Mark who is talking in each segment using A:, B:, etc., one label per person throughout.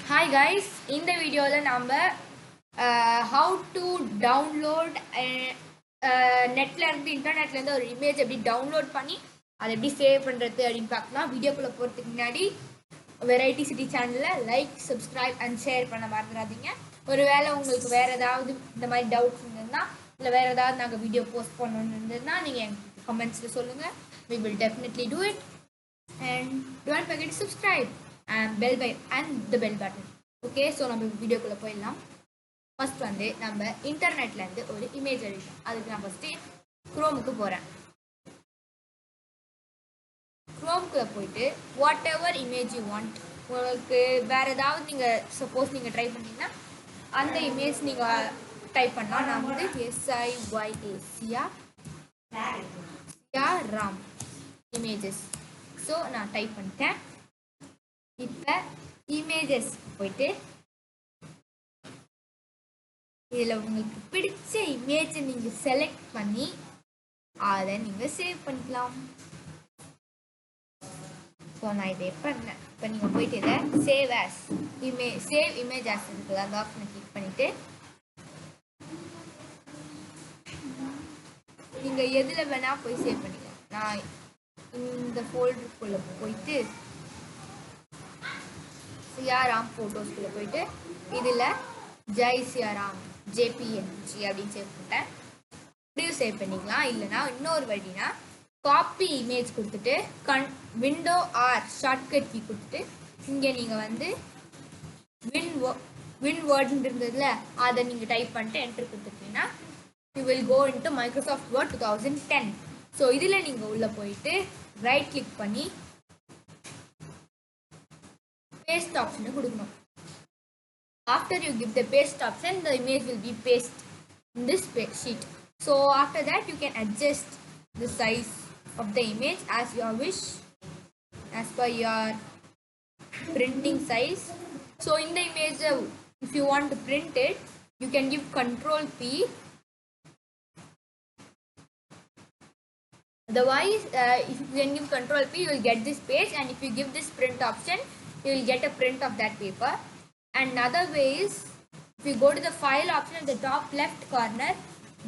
A: Hi guys, in the video நம்ம how to download நெட்ல இருந்து இன்டர்நெட்ல இருந்து ஒரு இமேஜ் எப்படி டவுன்லோட் பண்ணி அதை எப்படி சேவ் பண்றது அப்படின்னு பார்க்கலாம். வீடியோக்குள்ள போறதுக்கு முன்னாடி வெரைட்டி சிட்டி சேனலை லைக் சப்ஸ்கிரைப் அண்ட் ஷேர் பண்ண மறந்துடாதீங்க. ஒருவேளை உங்களுக்கு வேற ஏதாவது இந்த மாதிரி டவுட்ஸ் இருந்ததுன்னா இல்லை வேற ஏதாவது நாங்கள் வீடியோ போஸ்ட் பண்ணணும்னு இருந்ததுன்னா நீங்கள் எனக்கு கமெண்ட்ஸில் சொல்லுங்கள். We will definitely do it. And don't forget to subscribe and the bell button. Okay, so நம்ம வீடியோக்குள்ள போயிடலாம். ஃபர்ஸ்ட் வந்து நம்ம இன்டர்நெட்ல இருந்து ஒரு இமேஜ் எடுக்கணும். அதுக்கு நான் ஃபர்ஸ்ட் குரோமுக்கு போறேன். குரோமுக்குள்ள போயிட்டு what ever image you want, உங்களுக்கு வேற ஏதாவது நீங்க சப்போஸ் நீங்க ட்ரை பண்ணீங்கன்னா அந்த இமேஜ் நீங்க டைப் பண்ணலாம். நான் வந்து SIYACRAM இமேஜஸ். ஸோ நான் டைப் பண்ணிட்டேன். இப்போ இமேஜஸ் போயிட்டு இதில் உங்களுக்கு பிடிச்ச இமேஜை நீங்கள் செலக்ட் பண்ணி அதை நீங்கள் சேவ் பண்ணிக்கலாம். ஸோ நான் இதை பண்ணேன். இப்போ நீங்கள் போயிட்டு இதை சேவ் இமேஜ் ஆஸ் இருக்குது அந்த ஆப்ஷனை கிளிக் பண்ணிவிட்டு நீங்கள் எதில் வேணால் போய் சேவ் பண்ணிக்கலாம். நான் இந்த ஃபோல்டருக்குள்ளே போயிட்டு சியாராம் ஃபோட்டோஸ்குள்ளே போயிட்டு இதில் ஜெய்சியாராம் JPNG அப்படின்னு சேவ் பண்ணிட்டேன். இப்படியும் சேவ் பண்ணிக்கலாம். இல்லைனா இன்னொரு வழினா காப்பி இமேஜ் கொடுத்துட்டு விண்டோ ஆர் ஷார்ட்கட் கீ கொடுத்துட்டு இங்கே நீங்கள் வந்து வின் வேர்டுன்னு இருந்ததுல அதை நீங்கள் டைப் பண்ணிட்டு என்ட்ரு கொடுத்துட்டீங்கன்னா you will go into Microsoft Word 2010. So இதில் நீங்கள் உள்ளே போயிட்டு ரைட் கிளிக் பண்ணி paste option கொடுக்கணும். After you give the paste option, the image will be pasted in this sheet. So after that you can adjust the size of the image as you wish, as per your printing size. So in the image, if you want to print it, you can give Control P. Otherwise, if you can give Control P, you will get this page, and if you give this print option, you will get a print of that paper. And another way is, if you go to the file option at the top left corner,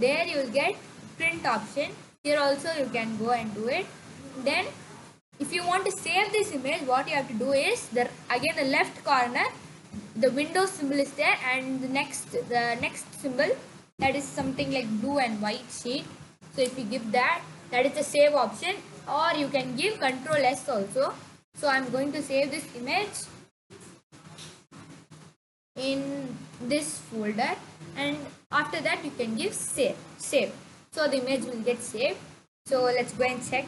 A: there you will get print option. Here also you can go and do it. Then if you want to save this image, what you have to do is, again the left corner, the Windows symbol is there, and the next symbol, that is something like blue and white sheet. So if you give that is the save option, or you can give Control S also. So I'm going to save this image in this folder, and after that you can give save. So the image will get saved. So let's go and check.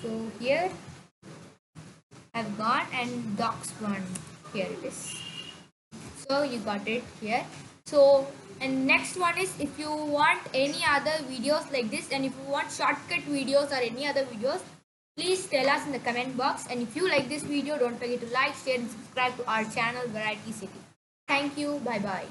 A: So here I've gone and docs1, here it is. So you got it here. So and next one is, if you want any other videos like this, and if you want shortcut videos or any other videos, please tell us in the comment box. And if you like this video, don't forget to like, share and subscribe to our channel Variety City. Thank you. Bye bye.